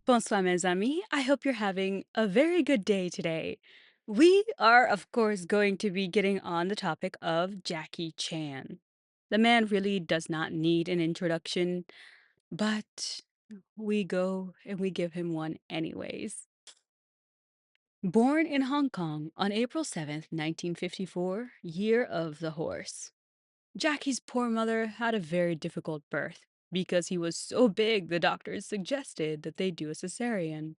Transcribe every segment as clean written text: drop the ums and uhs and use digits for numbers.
Bonsoir, mes amis. I hope you're having a very good day today. We are, of course, going to be getting on the topic of Jackie Chan. The man really does not need an introduction, but we go and we give him one anyways. Born in Hong Kong on April 7th, 1954, year of the horse. Jackie's poor mother had a very difficult birth. Because he was so big, the doctors suggested that they do a cesarean.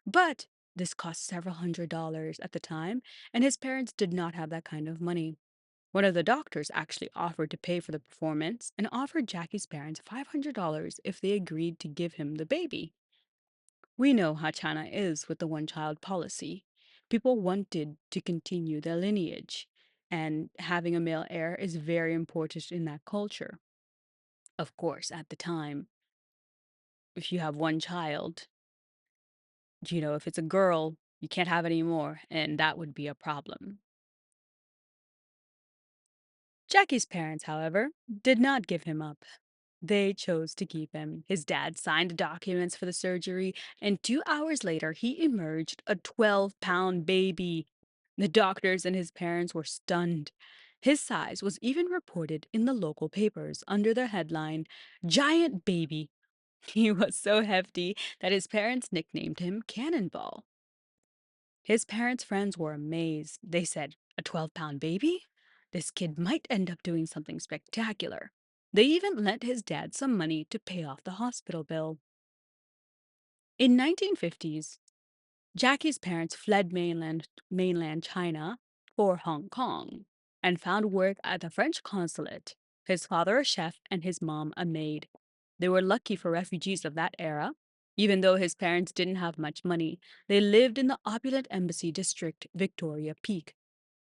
But this cost several $100s at the time, and his parents did not have that kind of money. One of the doctors actually offered to pay for the performance and offered Jackie's parents $500 if they agreed to give him the baby. We know how China is with the one child policy. People wanted to continue their lineage, and having a male heir is very important in that culture. Of course, at the time, if you have one child, if it's a girl, you can't have any more, and that would be a problem. Jackie's parents, however, did not give him up. They chose to keep him. His dad signed the documents for the surgery, and 2 hours later, he emerged a 12-pound baby. The doctors and his parents were stunned. His size was even reported in the local papers under the headline, Giant Baby. He was so hefty that his parents nicknamed him Cannonball. His parents' friends were amazed. They said, "A 12-pound baby? This kid might end up doing something spectacular." They even lent his dad some money to pay off the hospital bill. In 1950s, Jackie's parents fled mainland China for Hong Kong and found work at the French consulate. His father a chef and his mom a maid. They were lucky for refugees of that era. Even though his parents didn't have much money, they lived in the opulent embassy district, Victoria Peak.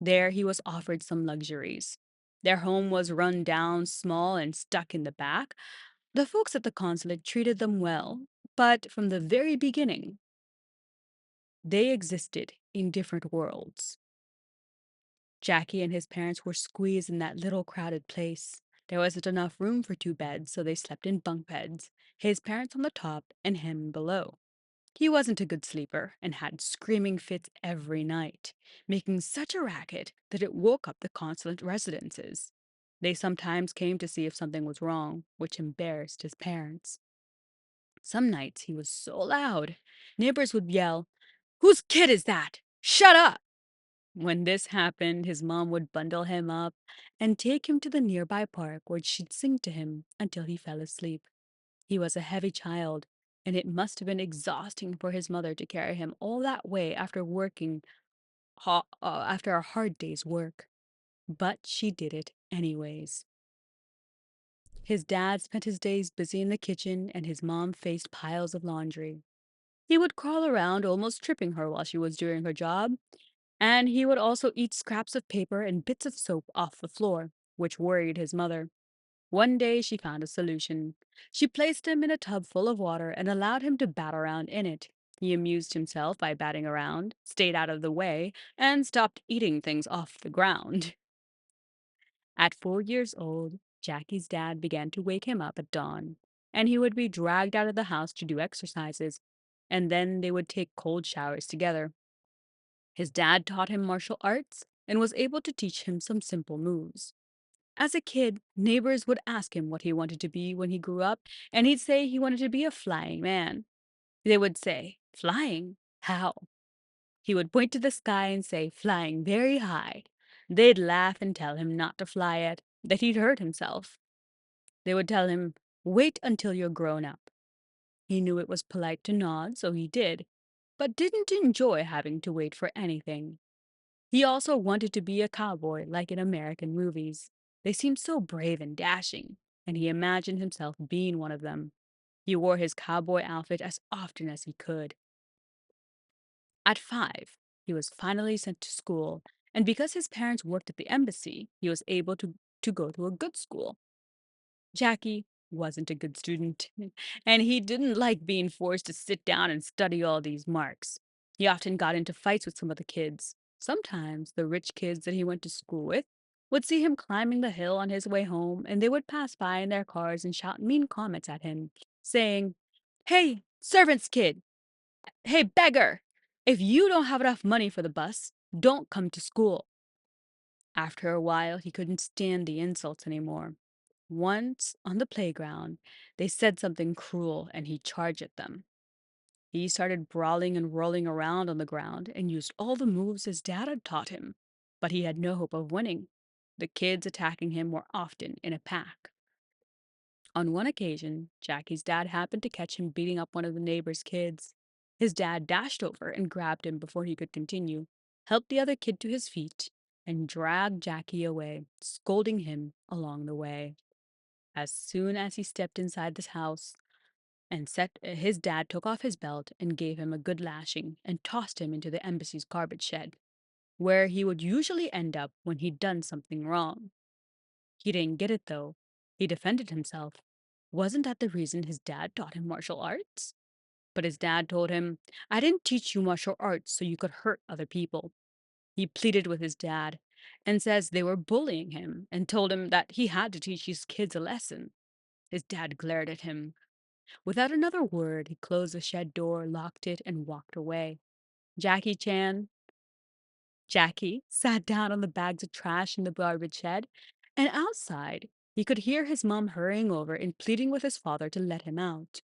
There he was offered some luxuries. Their home was run down, small, and stuck in the back. The folks at the consulate treated them well, but from the very beginning, they existed in different worlds. Jackie and his parents were squeezed in that little crowded place. There wasn't enough room for two beds, so they slept in bunk beds, his parents on the top and him below. He wasn't a good sleeper and had screaming fits every night, making such a racket that it woke up the consulate residences. They sometimes came to see if something was wrong, which embarrassed his parents. Some nights he was so loud, neighbors would yell, "Whose kid is that? Shut up!" When this happened, his mom would bundle him up and take him to the nearby park where she'd sing to him until he fell asleep. He was a heavy child, and it must have been exhausting for his mother to carry him all that way after after a hard day's work. But she did it anyways. His dad spent his days busy in the kitchen, and his mom faced piles of laundry. He would crawl around, almost tripping her while she was doing her job, and he would also eat scraps of paper and bits of soap off the floor, which worried his mother. One day she found a solution. She placed him in a tub full of water and allowed him to bat around in it. He amused himself by batting around, stayed out of the way, and stopped eating things off the ground. At 4 years old, Jackie's dad began to wake him up at dawn, and he would be dragged out of the house to do exercises, and then they would take cold showers together. His dad taught him martial arts and was able to teach him some simple moves. As a kid, neighbors would ask him what he wanted to be when he grew up, and he'd say he wanted to be a flying man. They would say, "Flying? How?" He would point to the sky and say, "Flying very high." They'd laugh and tell him not to fly it, that he'd hurt himself. They would tell him, "Wait until you're grown up." He knew it was polite to nod, so he did, but didn't enjoy having to wait for anything. He also wanted to be a cowboy like in American movies. They seemed so brave and dashing, and he imagined himself being one of them. He wore his cowboy outfit as often as he could. At 5, he was finally sent to school, and because his parents worked at the embassy, he was able to go to a good school. Jackie wasn't a good student, and he didn't like being forced to sit down and study all these marks. He often got into fights with some of the kids. Sometimes the rich kids that he went to school with would see him climbing the hill on his way home, and they would pass by in their cars and shout mean comments at him, saying, "Hey, servant's kid, Hey, beggar! If you don't have enough money for the bus, don't come to school. After a while, he couldn't stand the insults anymore. Once, on the playground, they said something cruel and he charged at them. He started brawling and rolling around on the ground and used all the moves his dad had taught him. But he had no hope of winning. The kids attacking him were often in a pack. On one occasion, Jackie's dad happened to catch him beating up one of the neighbor's kids. His dad dashed over and grabbed him before he could continue, helped the other kid to his feet, and dragged Jackie away, scolding him along the way. As soon as he stepped inside this house, his dad took off his belt and gave him a good lashing and tossed him into the embassy's garbage shed, where he would usually end up when he'd done something wrong. He didn't get it though. He defended himself. Wasn't that the reason his dad taught him martial arts? But his dad told him, I didn't teach you martial arts so you could hurt other people. He pleaded with his dad and says they were bullying him and told him that he had to teach his kids a lesson. His dad glared at him. Without another word, he closed the shed door, locked it, and walked away. Jackie Chan, Jackie sat down on the bags of trash in the garbage shed, and outside, he could hear his mom hurrying over and pleading with his father to let him out.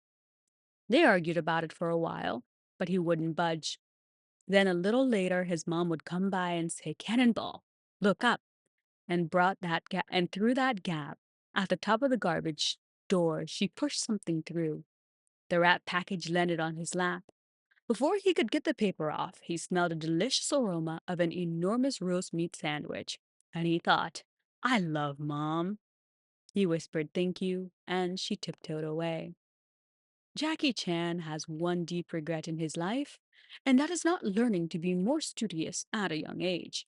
They argued about it for a while, but he wouldn't budge. Then a little later, his mom would come by and say, Cannonball, look up, and and through that gap, at the top of the garbage door, she pushed something through. The wrap package landed on his lap. Before he could get the paper off, he smelled a delicious aroma of an enormous roast meat sandwich, and he thought, I love Mom. He whispered thank you, and she tiptoed away. Jackie Chan has one deep regret in his life, and that is not learning to be more studious at a young age.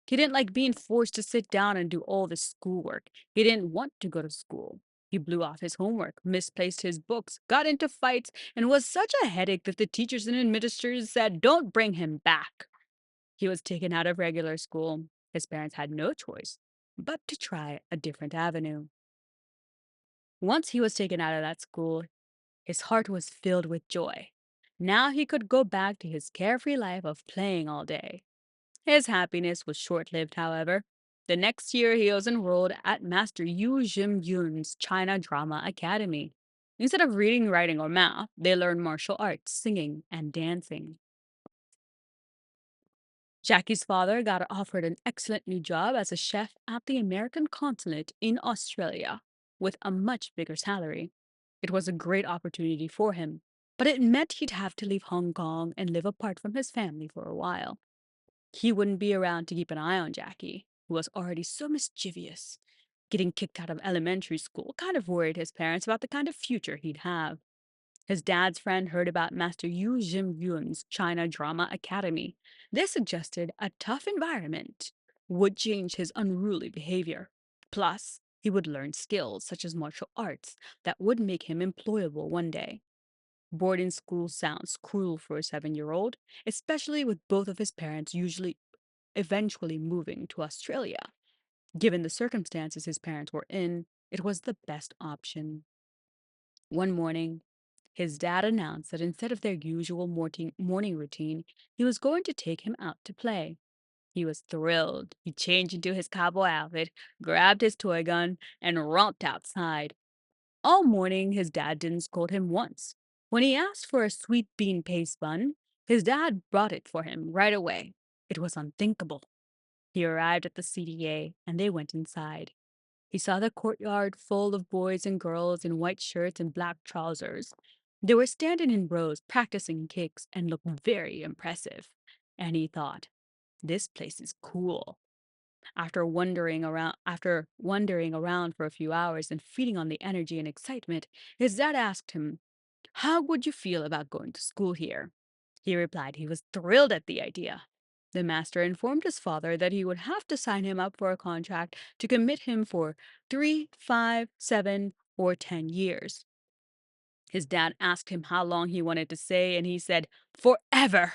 He didn't like being forced to sit down and do all the schoolwork. He didn't want to go to school. He blew off his homework, misplaced his books, got into fights, and was such a headache that the teachers and administrators said, Don't bring him back. He was taken out of regular school. His parents had no choice but to try a different avenue. Once he was taken out of that school, his heart was filled with joy. Now he could go back to his carefree life of playing all day. His happiness was short lived, however. The next year, he was enrolled at Master Yu Jim Yun's China Drama Academy. Instead of reading, writing, or math, they learned martial arts, singing, and dancing. Jackie's father got offered an excellent new job as a chef at the American consulate in Australia with a much bigger salary. It was a great opportunity for him, but it meant he'd have to leave Hong Kong and live apart from his family for a while. He wouldn't be around to keep an eye on Jackie, who was already so mischievous. Getting kicked out of elementary school kind of worried his parents about the kind of future he'd have. His dad's friend heard about Master Yu Jim Yun's China Drama Academy. They suggested a tough environment would change his unruly behavior. Plus, he would learn skills such as martial arts that would make him employable one day. Boarding school sounds cruel for a 7-year-old, especially with both of his parents usually eventually moving to Australia. Given the circumstances his parents were in, it was the best option. One morning, his dad announced that instead of their usual morning routine, he was going to take him out to play. He was thrilled. He changed into his cowboy outfit, grabbed his toy gun, and romped outside. All morning, his dad didn't scold him once. When he asked for a sweet bean paste bun, his dad brought it for him right away. It was unthinkable. He arrived at the CDA, and they went inside. He saw the courtyard full of boys and girls in white shirts and black trousers. They were standing in rows, practicing kicks, and looked very impressive. And he thought, this place is cool. After wandering around for a few hours and feeding on the energy and excitement, his dad asked him, How would you feel about going to school here? He replied he was thrilled at the idea. The master informed his father that he would have to sign him up for a contract to commit him for 3, 5, 7, or 10 years. His dad asked him how long he wanted to stay, and he said, Forever!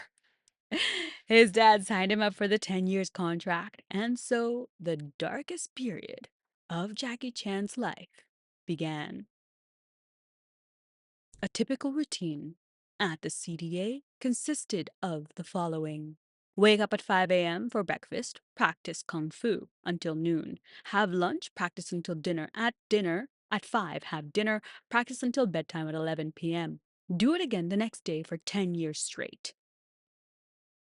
His dad signed him up for the 10 years contract, and so the darkest period of Jackie Chan's life began. A typical routine. at the CDA consisted of the following: wake up at 5 a.m. for breakfast, practice kung fu until noon, have lunch, practice until dinner. At dinner, at 5, have dinner, practice until bedtime at 11 p.m. Do it again the next day for 10 years straight.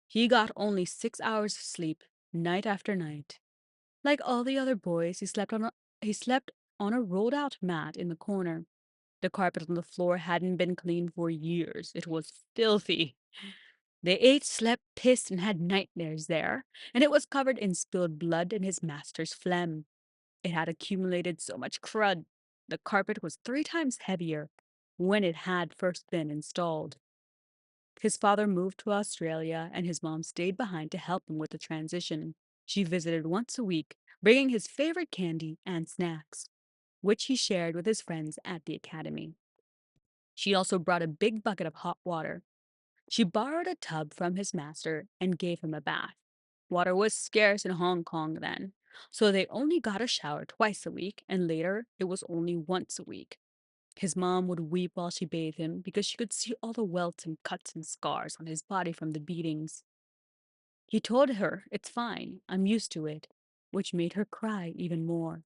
He got only 6 hours of sleep, night after night. Like all the other boys, he slept on a rolled out mat in the corner. The carpet on the floor hadn't been cleaned for years. It was filthy. They ate, slept, pissed, and had nightmares there, and it was covered in spilled blood and his master's phlegm. It had accumulated so much crud. The carpet was 3 times heavier when it had first been installed. His father moved to Australia, and his mom stayed behind to help him with the transition. She visited once a week, bringing his favorite candy and snacks, which he shared with his friends at the academy. She also brought a big bucket of hot water. She borrowed a tub from his master and gave him a bath. Water was scarce in Hong Kong then, so they only got a shower twice a week, and later it was only once a week. His mom would weep while she bathed him because she could see all the welts and cuts and scars on his body from the beatings. He told her, "It's fine, I'm used to it," which made her cry even more.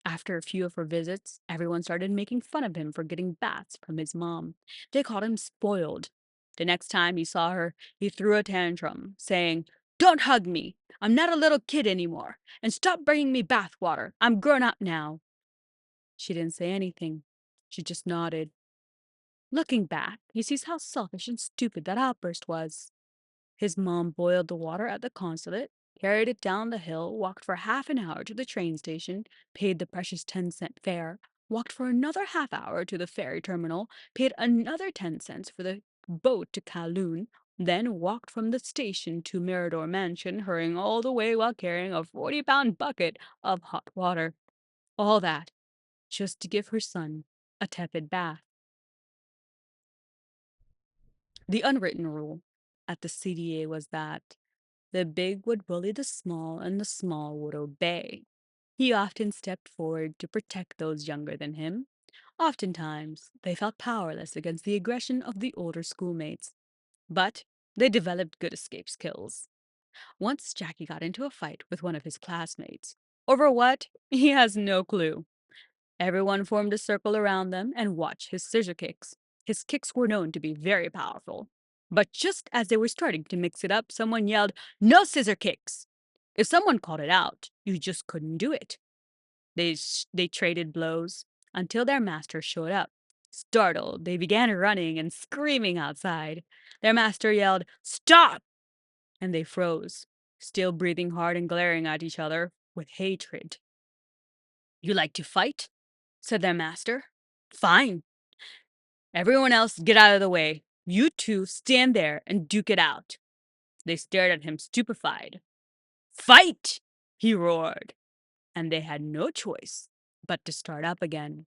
After a few of her visits, everyone started making fun of him for getting baths from his mom. They called him spoiled. The next time he saw her, he threw a tantrum, saying, "Don't hug me! I'm not a little kid anymore, and stop bringing me bath water. I'm grown up now." She didn't say anything. She just nodded. Looking back, he sees how selfish and stupid that outburst was. His mom boiled the water at the consulate, carried it down the hill, walked for half an hour to the train station, paid the precious 10-cent fare, walked for another half hour to the ferry terminal, paid another 10 cents for the boat to Kowloon, then walked from the station to Mirador Mansion, hurrying all the way while carrying a 40-pound bucket of hot water. All that just to give her son a tepid bath. The unwritten rule at the CDA was that the big would bully the small and the small would obey. He often stepped forward to protect those younger than him. Oftentimes, they felt powerless against the aggression of the older schoolmates, but they developed good escape skills. Once Jackie got into a fight with one of his classmates. Over what? He has no clue. Everyone formed a circle around them and watched his scissor kicks. His kicks were known to be very powerful. But just as they were starting to mix it up, someone yelled, "No scissor kicks!" If someone called it out, you just couldn't do it. They traded blows until their master showed up. Startled, they began running and screaming outside. Their master yelled, "Stop!" And they froze, still breathing hard and glaring at each other with hatred. "You like to fight?" said their master. "Fine. Everyone else get out of the way. You two stand there and duke it out." They stared at him stupefied. "Fight!" he roared, and they had no choice but to start up again.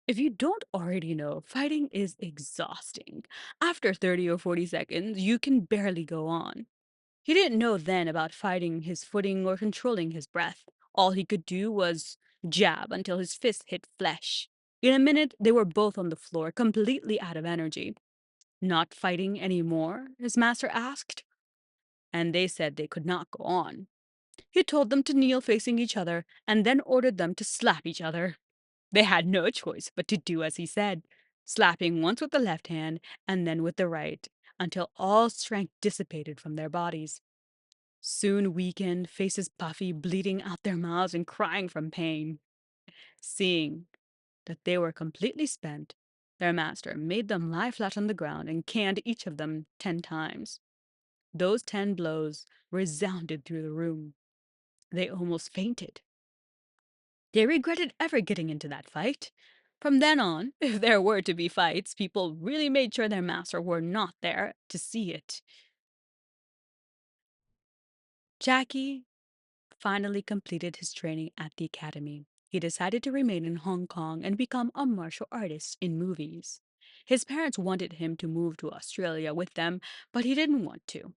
If you don't already know, fighting is exhausting. After 30 or 40 seconds, you can barely go on. He didn't know then about fighting his footing or controlling his breath. All he could do was jab until his fist hit flesh. In a minute, they were both on the floor, completely out of energy. "Not fighting any more?" his master asked. And they said they could not go on. He told them to kneel facing each other and then ordered them to slap each other. They had no choice but to do as he said, slapping once with the left hand and then with the right, until all strength dissipated from their bodies. Soon weakened, faces puffy, bleeding out their mouths and crying from pain. Seeing that they were completely spent, their master made them lie flat on the ground and canned each of them 10 times. Those 10 blows resounded through the room. They almost fainted. They regretted ever getting into that fight. From then on, if there were to be fights, people really made sure their master were not there to see it. Jackie finally completed his training at the academy. He decided to remain in Hong Kong and become a martial artist in movies. His parents wanted him to move to Australia with them, but he didn't want to.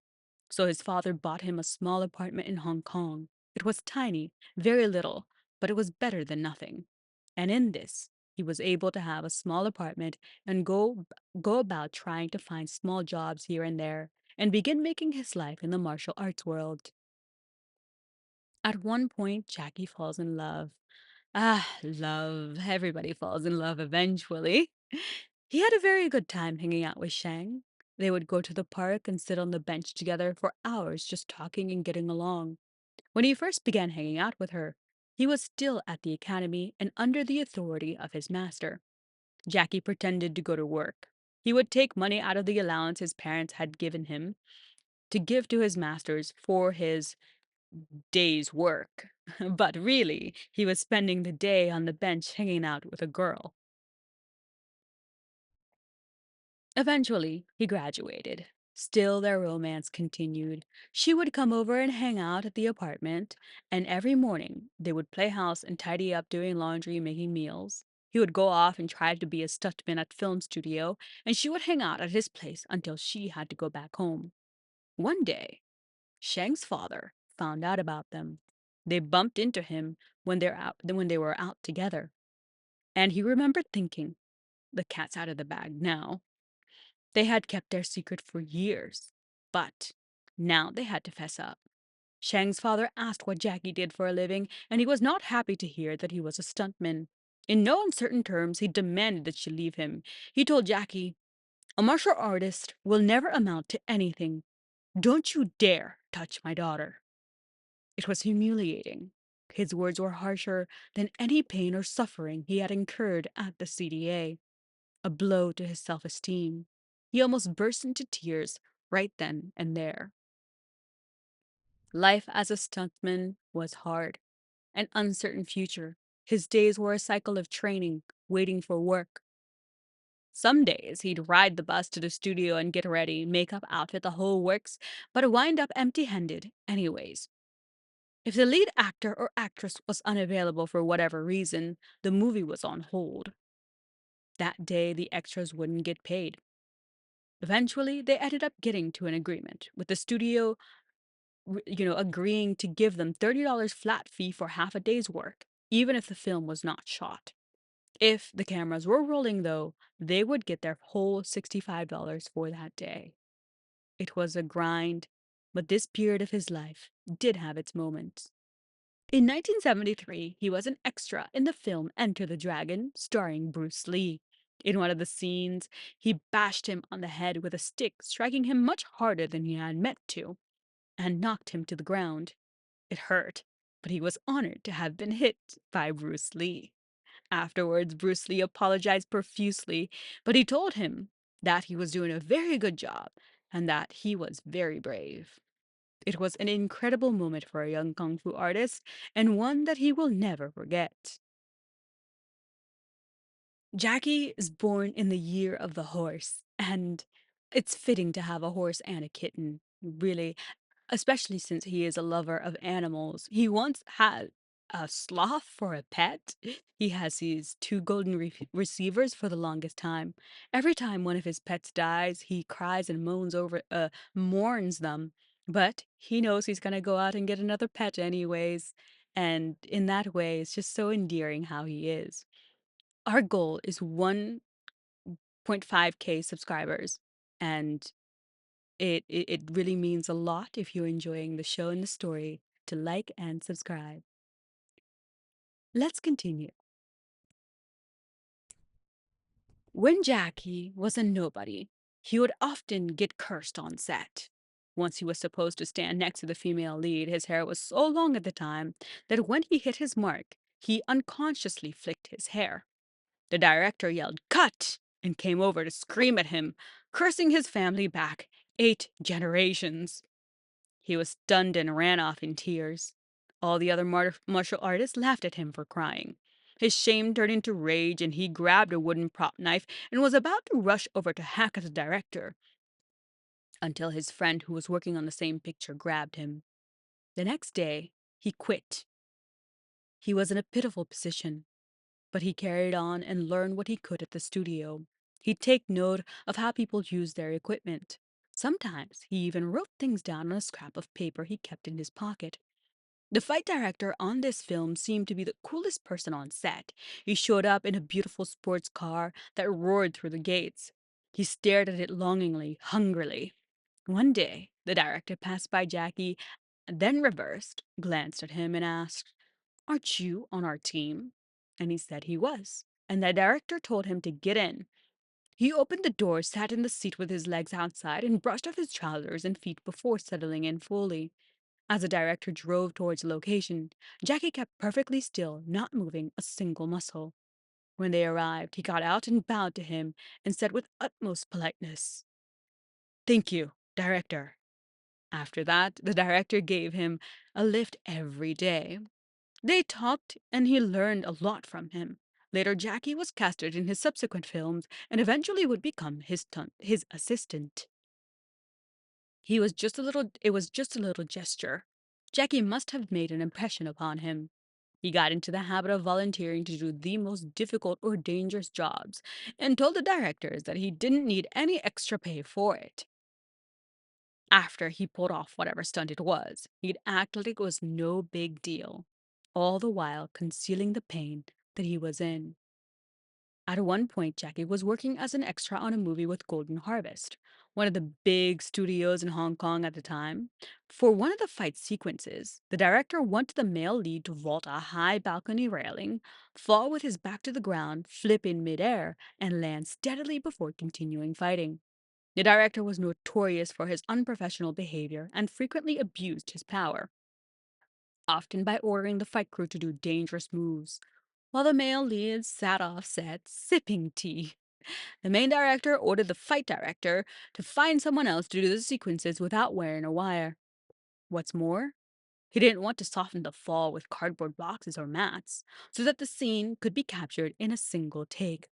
So his father bought him a small apartment in Hong Kong. It was tiny, very little, but it was better than nothing. And in this, He was able to have a small apartment and go about trying to find small jobs here and there and begin making his life in the martial arts world. At one point, Jackie falls in love. Ah, love. Everybody falls in love eventually. He had a very good time hanging out with Shang. They would go to the park and sit on the bench together for hours just talking and getting along. When he first began hanging out with her, he was still at the academy and under the authority of his master. Jackie pretended to go to work. He would take money out of the allowance his parents had given him to give to his masters for his day's work. But really, he was spending the day on the bench hanging out with a girl. Eventually, he graduated. Still, their romance continued. She would come over and hang out at the apartment, and every morning they would play house and tidy up, doing laundry, making meals. He would go off and try to be a stuntman at film studio, and she would hang out at his place until she had to go back home. One day, Shang's father found out about them. They bumped into him when they were out together, and he remembered thinking, "The cat's out of the bag now." They had kept their secret for years, but now they had to fess up. Shang's father asked what Jackie did for a living, and he was not happy to hear that he was a stuntman. In no uncertain terms, he demanded that she leave him. He told Jackie, "A martial artist will never amount to anything. Don't you dare touch my daughter." It was humiliating. His words were harsher than any pain or suffering he had incurred at the CDA, a blow to his self esteem. He almost burst into tears right then and there. Life as a stuntman was hard, an uncertain future. His days were a cycle of training, waiting for work. Some days he'd ride the bus to the studio and get ready, makeup, outfit, the whole works, but wind up empty handed anyways. If the lead actor or actress was unavailable for whatever reason, the movie was on hold. That day, the extras wouldn't get paid. Eventually, they ended up getting to an agreement with the studio, agreeing to give them $30 flat fee for half a day's work, even if the film was not shot. If the cameras were rolling, though, they would get their whole $65 for that day. It was a grind, but this period of his life did have its moments. In 1973, he was an extra in the film Enter the Dragon, starring Bruce Lee. In one of the scenes, he bashed him on the head with a stick, striking him much harder than he had meant to, and knocked him to the ground. It hurt, but he was honored to have been hit by Bruce Lee. Afterwards, Bruce Lee apologized profusely, but he told him that he was doing a very good job and that he was very brave. It was an incredible moment for a young kung fu artist and one that he will never forget. Jackie is born in the year of the horse, and it's fitting to have a horse and a kitten, really, especially since he is a lover of animals. He once had a sloth for a pet. He has these two golden receivers for the longest time. Every time one of his pets dies, he cries and mourns them. But he knows he's gonna go out and get another pet anyways. And in that way, it's just so endearing how he is. Our goal is 1.5K subscribers, and it really means a lot if you're enjoying the show and the story to like and subscribe. Let's continue. When Jackie was a nobody, he would often get cursed on set. Once he was supposed to stand next to the female lead, his hair was so long at the time that when he hit his mark, he unconsciously flicked his hair. The director yelled, "Cut!" and came over to scream at him, cursing his family back 8 generations. He was stunned and ran off in tears. All the other martial artists laughed at him for crying. His shame turned into rage, and he grabbed a wooden prop knife and was about to rush over to hack at the director until his friend who was working on the same picture grabbed him. The next day, he quit. He was in a pitiful position, but he carried on and learned what he could at the studio. He'd take note of how people use their equipment. Sometimes he even wrote things down on a scrap of paper he kept in his pocket. The fight director on this film seemed to be the coolest person on set. He showed up in a beautiful sports car that roared through the gates. He stared at it longingly, hungrily. One day, the director passed by Jackie, then reversed, glanced at him, and asked, "Aren't you on our team?" And he said he was. And the director told him to get in. He opened the door, sat in the seat with his legs outside, and brushed off his trousers and feet before settling in fully. As the director drove towards the location, Jackie kept perfectly still, not moving a single muscle. When they arrived, he got out and bowed to him and said with utmost politeness, "Thank you, director." After that, the director gave him a lift every day. They talked, and he learned a lot from him. Later, Jackie was casted in his subsequent films and eventually would become his assistant. It was just a little gesture. Jackie must have made an impression upon him. He got into the habit of volunteering to do the most difficult or dangerous jobs and told the directors that he didn't need any extra pay for it. After he pulled off whatever stunt it was, he'd act like it was no big deal, all the while concealing the pain that he was in. At one point, Jackie was working as an extra on a movie with Golden Harvest, one of the big studios in Hong Kong at the time. For one of the fight sequences, the director wanted the male lead to vault a high balcony railing, fall with his back to the ground, flip in midair, and land steadily before continuing fighting. The director was notorious for his unprofessional behavior and frequently abused his power, often by ordering the fight crew to do dangerous moves, while the male leads sat off set sipping tea. The main director ordered the fight director to find someone else to do the sequences without wearing a wire. What's more, he didn't want to soften the fall with cardboard boxes or mats, so that the scene could be captured in a single take.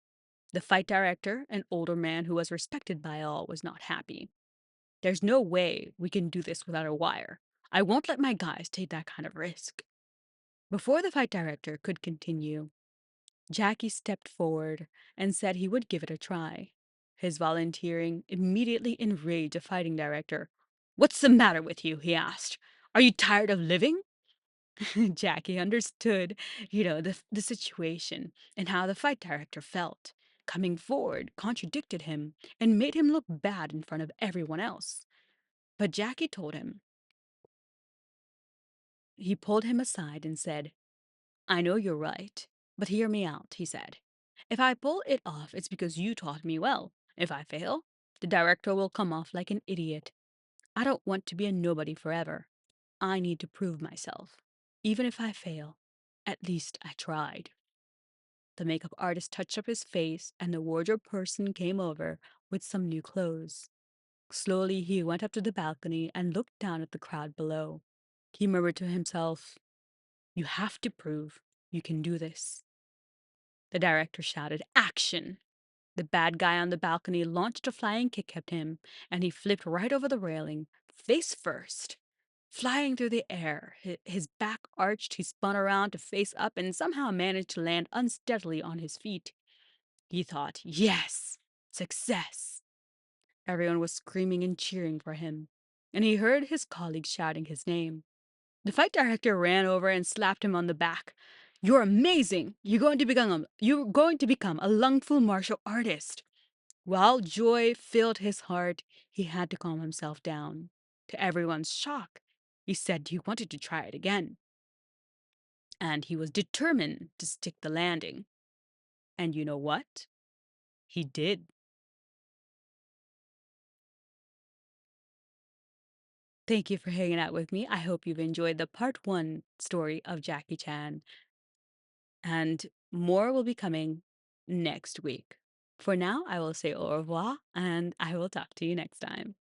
The fight director, an older man who was respected by all, was not happy. "There's no way we can do this without a wire. I won't let my guys take that kind of risk." Before the fight director could continue, Jackie stepped forward and said he would give it a try. His volunteering immediately enraged the fighting director. "What's the matter with you?" he asked. "Are you tired of living?" Jackie understood, the situation and how the fight director felt. Coming forward contradicted him and made him look bad in front of everyone else. But Jackie told him, he pulled him aside and said, "I know you're right, but hear me out," he said. "If I pull it off, it's because you taught me well. If I fail, the director will come off like an idiot. I don't want to be a nobody forever. I need to prove myself. Even if I fail, at least I tried." The makeup artist touched up his face, and the wardrobe person came over with some new clothes. Slowly, he went up to the balcony and looked down at the crowd below. He murmured to himself, "You have to prove you can do this." The director shouted, "Action!" The bad guy on the balcony launched a flying kick at him, and he flipped right over the railing, face first. Flying through the air, his back arched, he spun around to face up and somehow managed to land unsteadily on his feet. He thought, "Yes, success." Everyone was screaming and cheering for him, and he heard his colleagues shouting his name. The fight director ran over and slapped him on the back. "You're amazing! You're going to become a lung-fu martial artist." While joy filled his heart, he had to calm himself down. To everyone's shock, he said he wanted to try it again, and he was determined to stick the landing. And you know what? He did. Thank you for hanging out with me. I hope you've enjoyed the part one story of Jackie Chan, and more will be coming next week. For now, I will say au revoir, and I will talk to you next time.